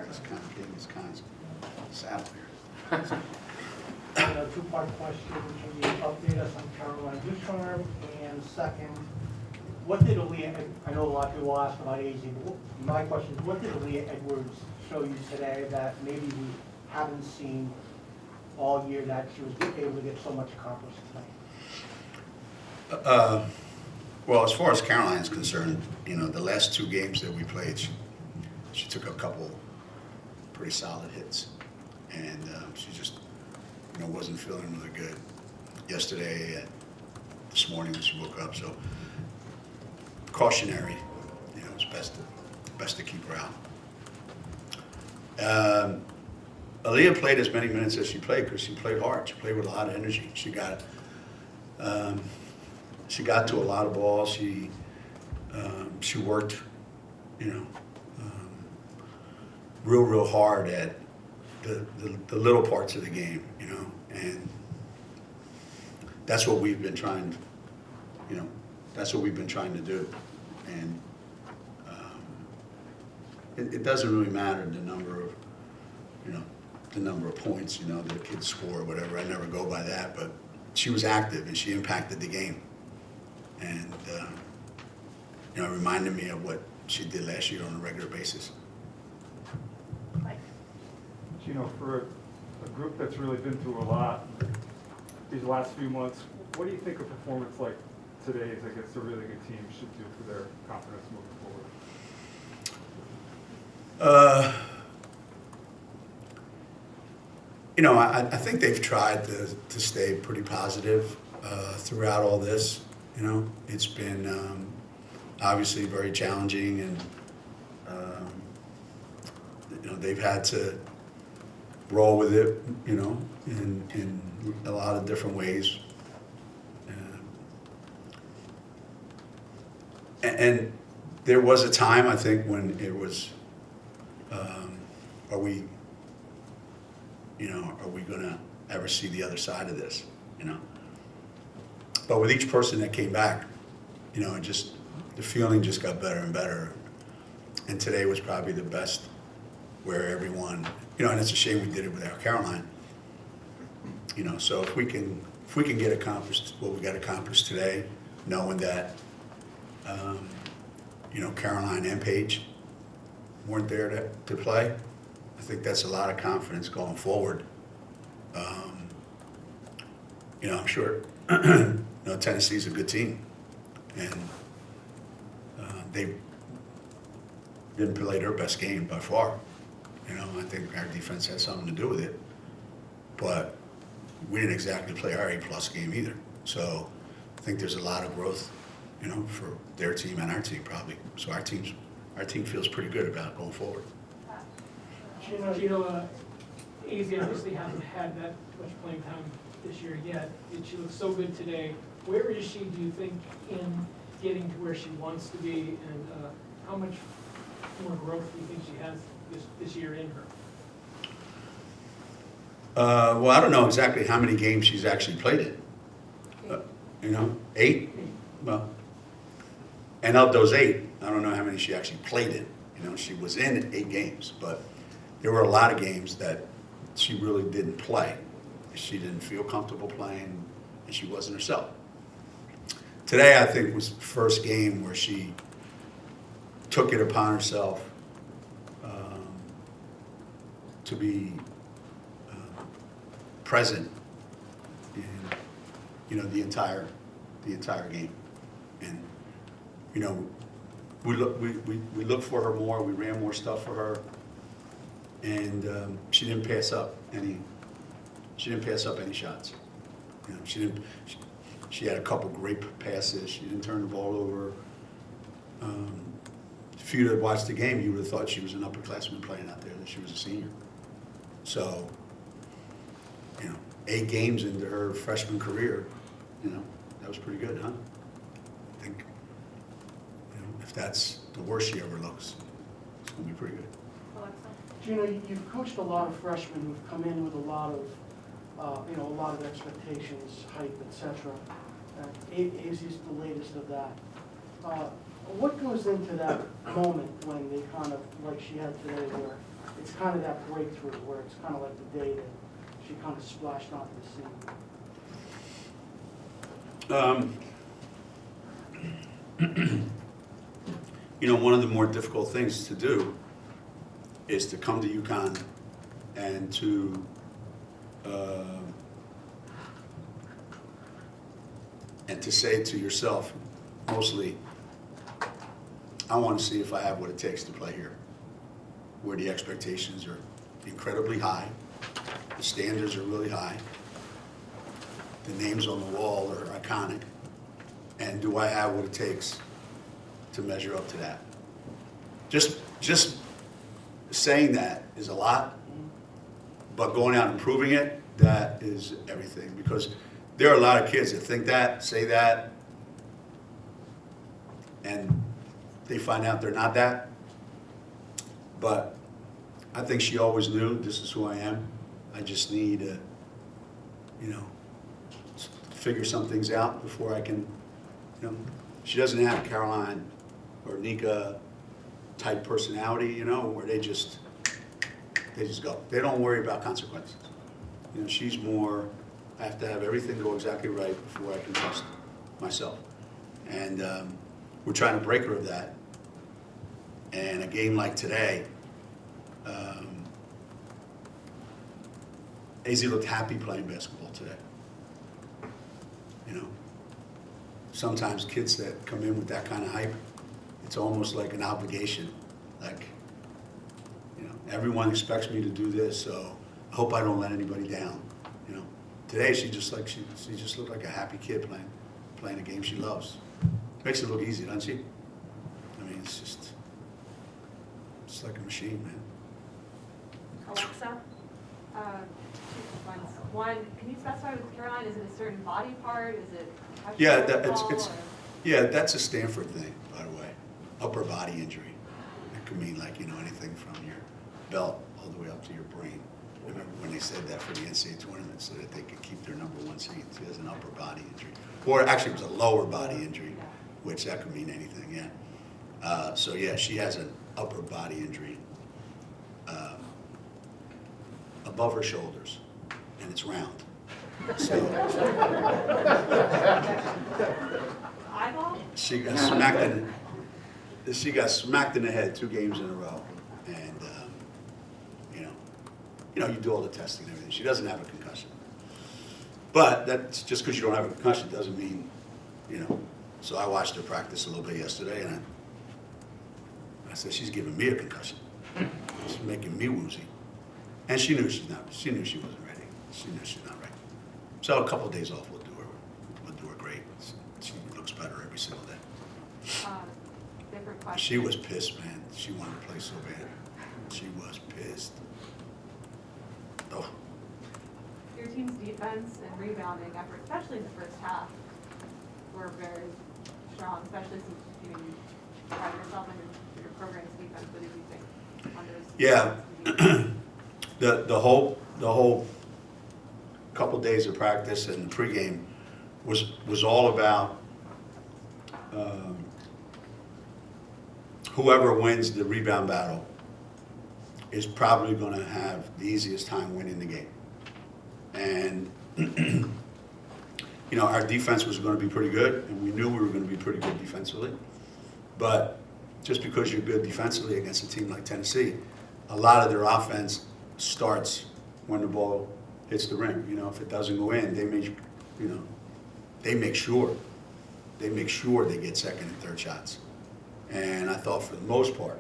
This kind of sad here. A two-part question. Can you update us on Caroline Ducharme? And second, what did Aaliyah, I know a lot of people ask about AZ, but my question is, what did Aaliyah Edwards show you today that maybe we haven't seen all year that she was able to get so much accomplished tonight? Well, as far as Caroline is concerned, the last two games that we played, she took a couple pretty solid hits, and she just wasn't feeling really good yesterday and this morning when she woke up. So cautionary, it's best to keep her out. Aaliyah played as many minutes as she played because she played hard. She played with a lot of energy. She got to a lot of balls. She worked, real hard at the little parts of the game, and that's what we've been trying, that's what we've been trying to do. And it doesn't really matter the number of points, the kids score or whatever. I never go by that, but she was active and she impacted the game. And, it reminded me of what she did last year on a regular basis. Geno, for a group that's really been through a lot these last few months, what do you think a performance like today's against a really good team should do for their confidence moving forward? I think they've tried to stay pretty positive throughout all this. It's been obviously very challenging, and they've had to roll with it, in a lot of different ways. And there was a time, I think, when it was, are we going to ever see the other side of this, But with each person that came back, the feeling just got better and better. And today was probably the best, where everyone, and it's a shame we did it without Caroline. So if we can get accomplished what we got accomplished today, knowing that, Caroline and Paige weren't there to play, I think that's a lot of confidence going forward. I'm sure Tennessee's a good team, and they didn't play their best game by far. I think our defense had something to do with it, but we didn't exactly play our A+ game either. So I think there's a lot of growth, for their team and our team probably. So our team feels pretty good about going forward. Geno, AZ obviously hasn't had that much playing time this year yet. She looks so good today. Where is she, do you think, in getting to where she wants to be, and how much more growth do you think she has this year in her? Well, I don't know exactly how many games she's actually played in. 8? Well, and of those 8, I don't know how many she actually played in. She was in 8 games, but there were a lot of games that she really didn't play. She didn't feel comfortable playing, and she wasn't herself. Today, I think, was the first game where she took it upon herself to be present in the entire game. And we looked for her more. We ran more stuff for her, and she didn't pass up any. She didn't pass up any shots. She had a couple great passes. She didn't turn the ball over. If you'd have watched the game, you would have thought she was an upperclassman playing out there, that she was a senior. So, 8 games into her freshman career, that was pretty good, huh? I think, if that's the worst she ever looks, it's going to be pretty good. Geno, you've coached a lot of freshmen who've come in with a lot of expectations, hype, etc. AZ is the latest of that. What goes into that moment when they kind of, like she had today, where it's kind of that breakthrough where it's kind of like the day that she kind of splashed onto the scene. You know, one of the more difficult things to do is to come to UConn and to say to yourself, mostly, I want to see if I have what it takes to play here, where the expectations are incredibly high, the standards are really high, the names on the wall are iconic, and do I have what it takes to measure up to that? Just saying that is a lot, but going out and proving it, that is everything. Because there are a lot of kids that think that, say that, and they find out they're not that. But I think she always knew this is who I am. I just need to, figure some things out before I can, she doesn't have Caroline or Nika type personality, where they just go. They don't worry about consequences. She's more, I have to have everything go exactly right before I can trust myself. And we're trying to break her of that. And a game like today, AZ looked happy playing basketball today. Sometimes kids that come in with that kind of hype, it's almost like an obligation. Like, everyone expects me to do this, so I hope I don't let anybody down. Today she just looked like a happy kid playing a game she loves. Makes it look easy, doesn't she? I mean, it's like a machine, man. Alexa, 2 ones. One, can you specify with Caroline, is it a certain body part? Is it how she Yeah, holds the ball, or- that's a Stanford thing, by the way. Upper body injury. It could mean anything from your belt all the way up to your brain. I remember when they said that for the NCAA tournament so that they could keep their #1 seed. She has an upper body injury. Or actually it was a lower body injury, which that could mean anything, yeah. She has an upper body injury above her shoulders, and it's round. So Eyeball? she got smacked in the head 2 games in a row, and you do all the testing and everything. She doesn't have a concussion, but that's just because you don't have a concussion doesn't mean, So I watched her practice a little bit yesterday, and I said, she's giving me a concussion. She's making me woozy, and she knew she wasn't ready. She knew she's not ready. So a couple of days off will do her great. She looks better every single day. Different question. She was pissed, man. She wanted to play so bad. She was pissed. Oh. Your team's defense and rebounding efforts, especially in the first half, were very strong, especially since you pride yourself on your program's defense. What did you think on those? Yeah. The whole couple days of practice and the pregame was all about whoever wins the rebound battle is probably going to have the easiest time winning the game. And our defense was going to be pretty good, and we knew we were going to be pretty good defensively. But just because you're good defensively against a team like Tennessee, a lot of their offense starts when the ball hits the rim. If it doesn't go in, they make sure they get second and third shots. And I thought for the most part,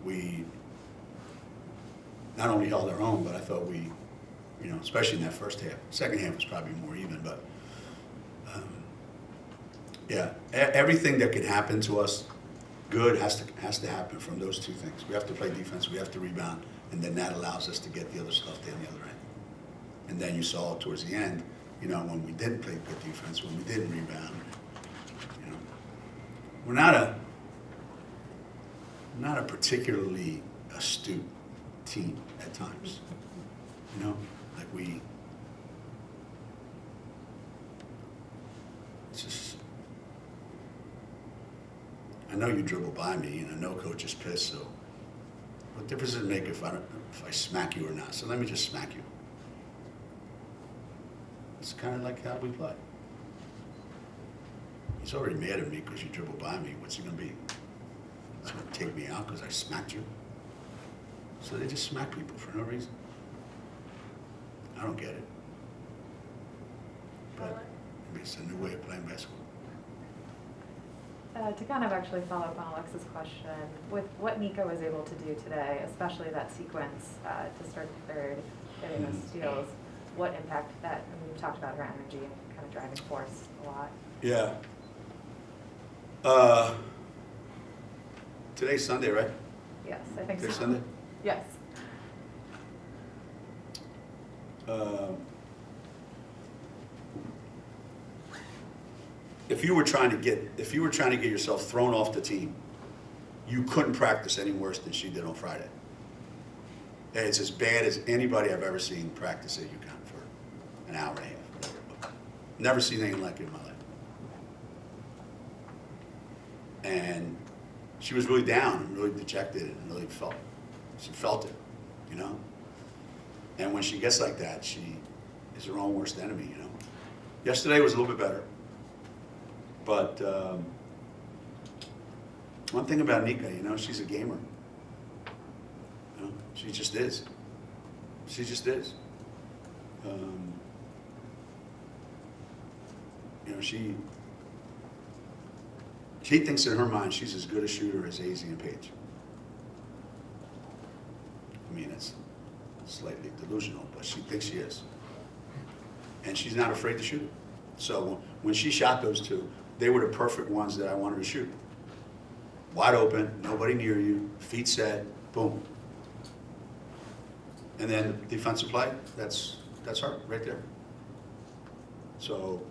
we not only held our own, but I thought we, especially in that first half. Second half was probably more even, but everything that could happen to us good has to happen from those 2 things. We have to play defense, we have to rebound, and then that allows us to get the other stuff down the other end. And then you saw towards the end, when we didn't play good defense, when we didn't rebound, we're not a particularly astute team at times. Like it's just, I know you dribble by me, and I know coach is pissed, so What difference does it make if I smack you or not? So let me just smack you. It's kind of like how we play. He's already mad at me because you dribbled by me. What's he going to be? He's going to take me out because I smacked you? So they just smack people for no reason. I don't get it. But maybe it's a new way of playing basketball. To kind of actually follow up on Alexa's question, with what Nico was able to do today, especially that sequence to start the third, getting those steals, what impact that, I mean, we've talked about her energy and kind of driving force a lot. Yeah. Today's Sunday, right? Yes, I think so. Today's Sunday? Yes. If you were trying to get yourself thrown off the team, you couldn't practice any worse than she did on Friday. And it's as bad as anybody I've ever seen practice at UConn for an hour and a half. Whatever. Never seen anything like it in my life. And she was really down and really dejected and really she felt it, you know? And when she gets like that, she is her own worst enemy, you know? Yesterday was a little bit better. But one thing about Nika, you know, she's a gamer. You know, she just is. She just is. You know, she thinks in her mind she's as good a shooter as AZ and Paige. I mean, it's slightly delusional, but she thinks she is. And she's not afraid to shoot it. So when she shot those two, they were the perfect ones that I wanted to shoot. Wide open, nobody near you, feet set, boom. And then defensive play, that's her right there. So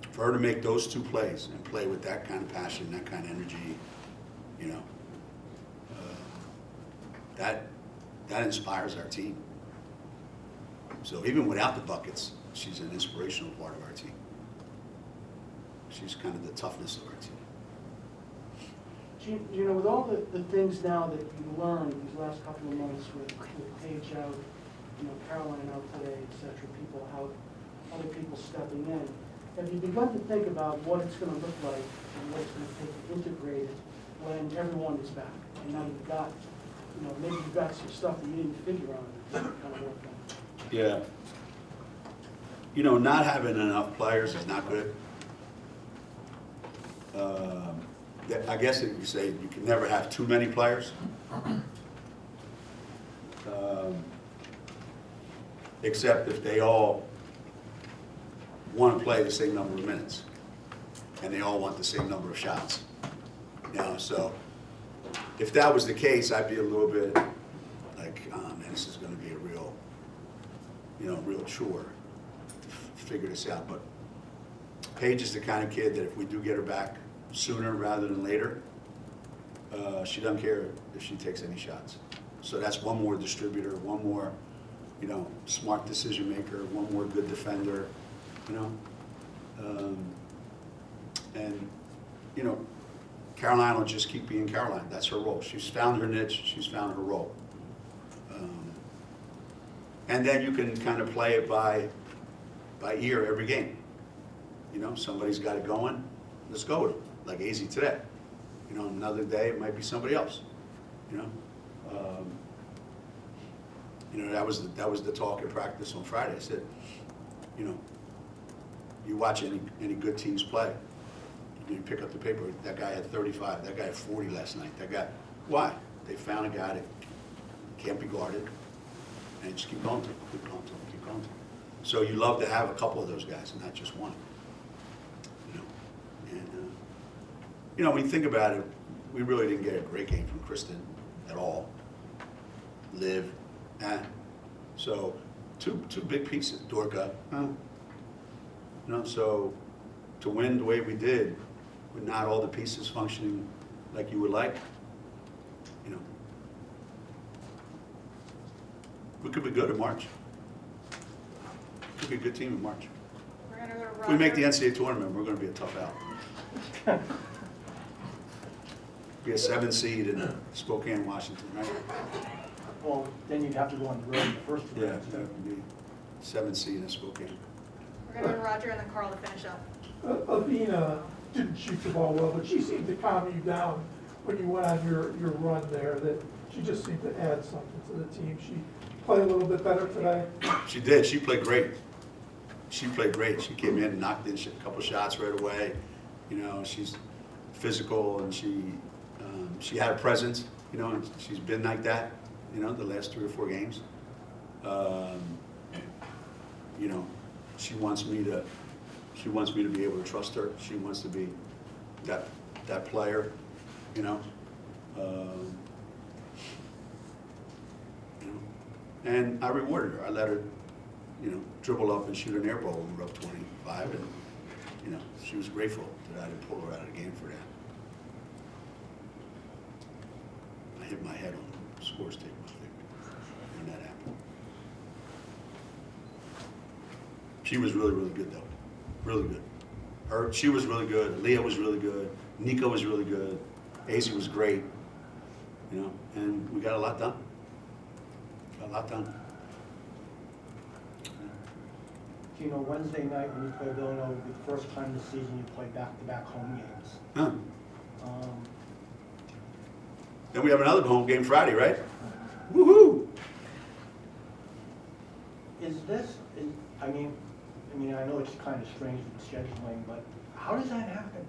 for her to make those two plays and play with that kind of passion, that kind of energy, you know, that inspires our team. So even without the buckets, she's an inspirational part of our team. She's kind of the toughness of our team. You know, with all the things now that you learned these last couple of months with Paige out, you know, Caroline out today, et cetera, people out, other people stepping in, have you begun to think about what it's going to look like and what it's going to take to integrate it when everyone is back? And now you've got, you know, maybe you've got some stuff that you didn't figure on that you kind of work on. Yeah. You know, not having enough players is not good. I guess if you say you can never have too many players. Except if they all want to play the same number of minutes. And they all want the same number of shots. You know, so if that was the case, I'd be a little bit like, oh man, this is going to be a real, you know, real chore to figure this out. But Paige is the kind of kid that if we do get her back sooner rather than later, she doesn't care if she takes any shots. So that's one more distributor, one more, you know, smart decision maker, one more good defender, you know. And, you know, Caroline will just keep being Caroline. That's her role. She's found her niche. She's found her role. And then you can kind of play it by ear every game. You know, somebody's got it going. Let's go with it. Like AZ today. You know, another day it might be somebody else. You know. You know, that was the talk at practice on Friday. I said, you know, you watch any good teams play. You pick up the paper. That guy had 35. That guy had 40 last night. That guy. Why? They found a guy that can't be guarded, and just keep going to him, keep going to him, keep going to him. So you love to have a couple of those guys, and not just one. You know, and you know, when you think about it, we really didn't get a great game from Kristen at all. Liv, so two big pieces. Dorka, you know, so to win the way we did, with not all the pieces functioning like you would like, you know, we could be good in March. Could be a good team in March. We're gonna go to If we make the Roger. NCAA tournament, we're going to be a tough out. be a 7 seed in Spokane, Washington, right? Well, then you'd have to go on the road in the first two Yeah, rounds. that would be 7 seed in Spokane. We're gonna go to Roger and then Carl to finish up. Avina didn't shoot the ball well, but she seemed to calm you down when you went on your run there, that she just seemed to add something to the team. She played a little bit better today. She did. She played great. She played great. She came in and knocked in a couple shots right away. You know, she's physical and she had a presence. You know, and she's been like that. You know, the last 3 or 4 games. You know, she wants me to be able to trust her. She wants to be that player. You know. And I rewarded her. I let her, you know, dribble up and shoot an air ball when we were up 25, and you know, she was grateful that I didn't pull her out of the game for that. I hit my head on the scores table, I think, when that happened. She was really, really good though, really good. She was really good. Leah was really good. Nico was really good. Azzy was great. You know, and we got a lot done. Got a lot done. Geno, Wednesday night when you play Villanova, will be the first time this season you play back-to-back home games. Huh. Then we have another home game Friday, right? Woohoo! I mean, I know it's kind of strange with scheduling, but how does that happen?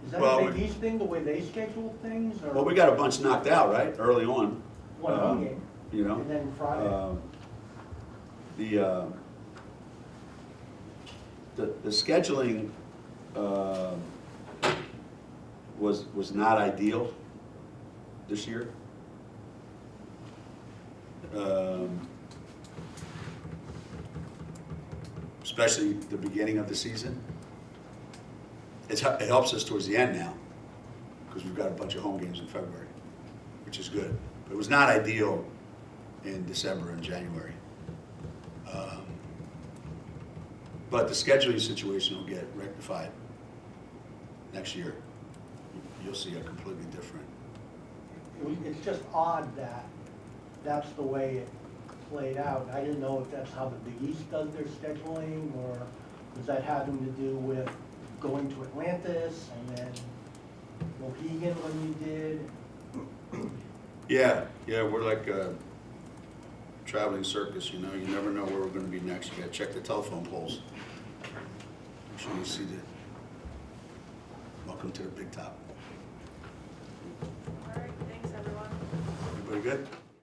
Is that Well, a Big East thing, the way they schedule things, or? Well, we got a bunch knocked out, right, early on. One home game, You know? and then Friday. The scheduling was not ideal this year. Especially the beginning of the season. It helps us towards the end now, because we've got a bunch of home games in February, which is good. But it was not ideal in December and January. But the scheduling situation will get rectified next year. You'll see a completely different. It's just odd that that's the way it played out. I didn't know if that's how the Big East does their scheduling, or does that have to do with going to Atlantis and then Mohegan when you did? Yeah, we're like a traveling circus, you know. You never know where we're going to be next. You got to check the telephone poles. Make sure you see the welcome to the big top. All right, thanks everyone. Everybody good?